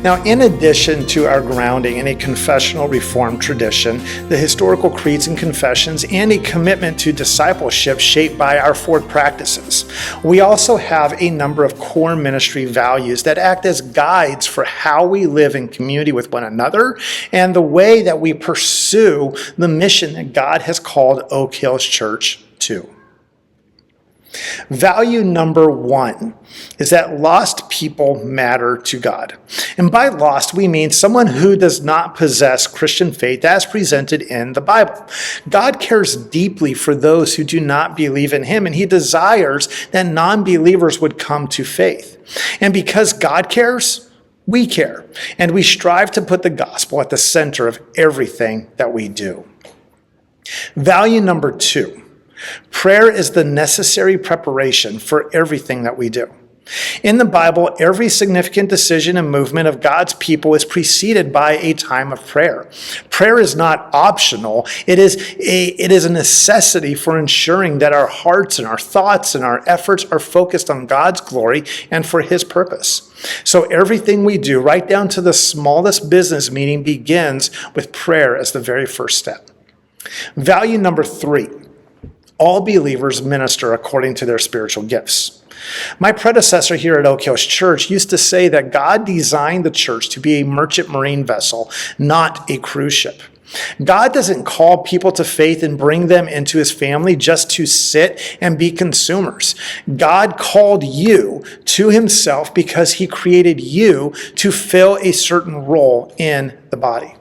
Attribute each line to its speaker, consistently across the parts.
Speaker 1: Now, in addition to our grounding in a confessional Reformed tradition, the historical creeds and confessions, and a commitment to discipleship shaped by our four practices, we also have a number of core ministry values that act as guides for how we live in community with one another and the way that we pursue the mission that God has called Oak Hills Church to. Value number 1 is that lost people matter to God. And by lost, we mean someone who does not possess Christian faith as presented in the Bible. God cares deeply for those who do not believe in him, and he desires that non-believers would come to faith. And because God cares, we care, and we strive to put the gospel at the center of everything that we do. Value number 2. Prayer is the necessary preparation for everything that we do. In the Bible, every significant decision and movement of God's people is preceded by a time of prayer. Prayer is not optional. It is a necessity for ensuring that our hearts and our thoughts and our efforts are focused on God's glory and for his purpose. So everything we do, right down to the smallest business meeting, begins with prayer as the very first step. Value number 3. All believers minister according to their spiritual gifts. My predecessor here at Oak Hills Church used to say that God designed the church to be a merchant marine vessel, not a cruise ship. God doesn't call people to faith and bring them into his family just to sit and be consumers. God called you to himself because he created you to fill a certain role in the body.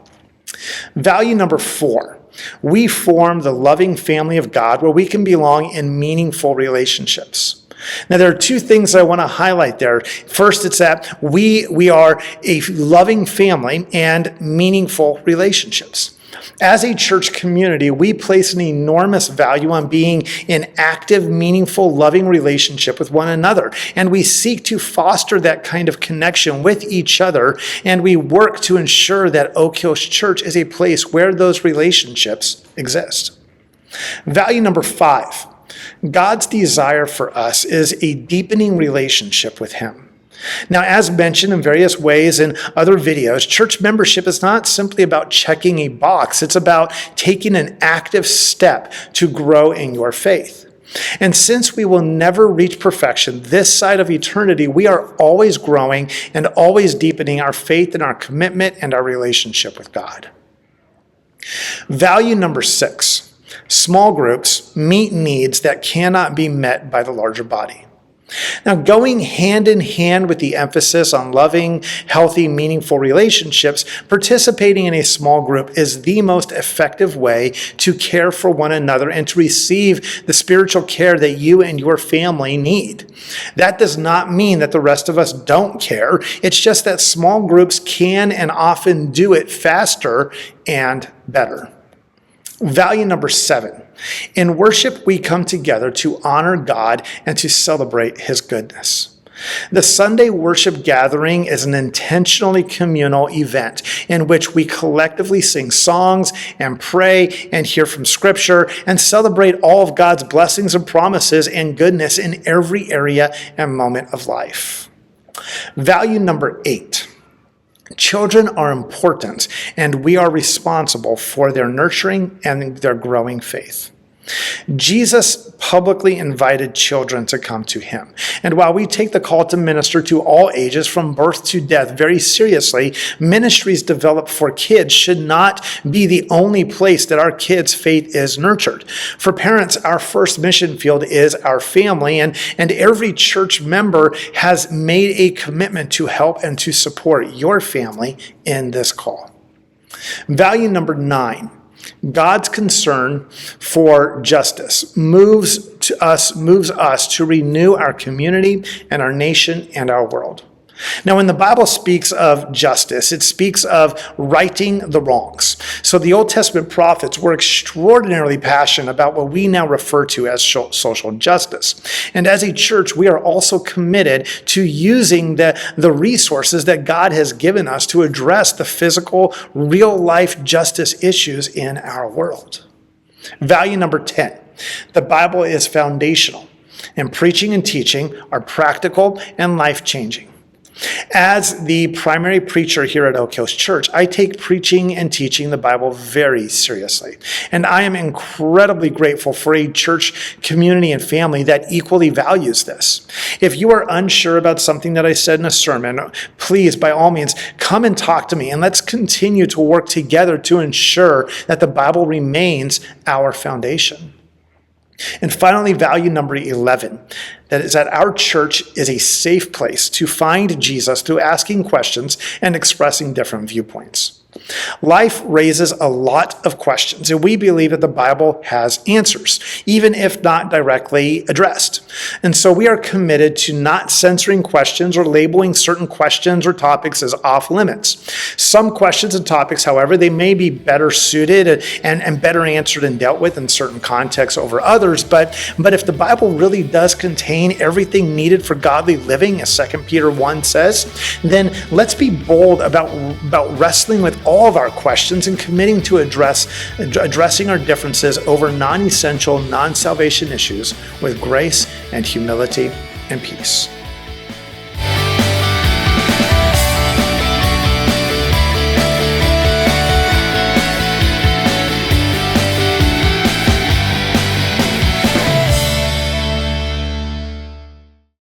Speaker 1: Value number 4. We form the loving family of God where we can belong in meaningful relationships. Now, there are 2 things I want to highlight there. First, it's that we are a loving family and meaningful relationships. As a church community, we place an enormous value on being in active, meaningful, loving relationship with one another. And we seek to foster that kind of connection with each other. And we work to ensure that Oak Hills Church is a place where those relationships exist. Value number 5. God's desire for us is a deepening relationship with him. Now, as mentioned in various ways in other videos, church membership is not simply about checking a box. It's about taking an active step to grow in your faith. And since we will never reach perfection this side of eternity, we are always growing and always deepening our faith and our commitment and our relationship with God. Value number 6. Small groups meet needs that cannot be met by the larger body. Now, going hand in hand with the emphasis on loving, healthy, meaningful relationships, participating in a small group is the most effective way to care for one another and to receive the spiritual care that you and your family need. That does not mean that the rest of us don't care. It's just that small groups can and often do it faster and better. Value number 7. In worship, we come together to honor God and to celebrate his goodness. The Sunday worship gathering is an intentionally communal event in which we collectively sing songs and pray and hear from Scripture and celebrate all of God's blessings and promises and goodness in every area and moment of life. Value number 8. Children are important, and we are responsible for their nurturing and their growing faith. Jesus publicly invited children to come to him. And while we take the call to minister to all ages from birth to death very seriously, ministries developed for kids should not be the only place that our kids' faith is nurtured. For parents, our first mission field is our family, and every church member has made a commitment to help and to support your family in this call. Value number 9. God's concern for justice moves us to renew our community and our nation and our world. Now, when the Bible speaks of justice, it speaks of righting the wrongs. So the Old Testament prophets were extraordinarily passionate about what we now refer to as social justice. And as a church, we are also committed to using the resources that God has given us to address the physical, real-life justice issues in our world. Value number 10. The Bible is foundational, and preaching and teaching are practical and life-changing. As the primary preacher here at Oak Hills Church, I take preaching and teaching the Bible very seriously. And I am incredibly grateful for a church community and family that equally values this. If you are unsure about something that I said in a sermon, please, by all means, come and talk to me, and let's continue to work together to ensure that the Bible remains our foundation. And finally, value number 11, that is that our church is a safe place to find Jesus through asking questions and expressing different viewpoints. Life raises a lot of questions, and we believe that the Bible has answers, even if not directly addressed. And so we are committed to not censoring questions or labeling certain questions or topics as off limits. Some questions and topics, however, they may be better suited and better answered and dealt with in certain contexts over others, but if the Bible really does contain everything needed for godly living, as 2 Peter 1 says, then let's be bold about wrestling with all of our questions and committing to addressing our differences over non-essential, non-salvation issues with grace and humility and peace.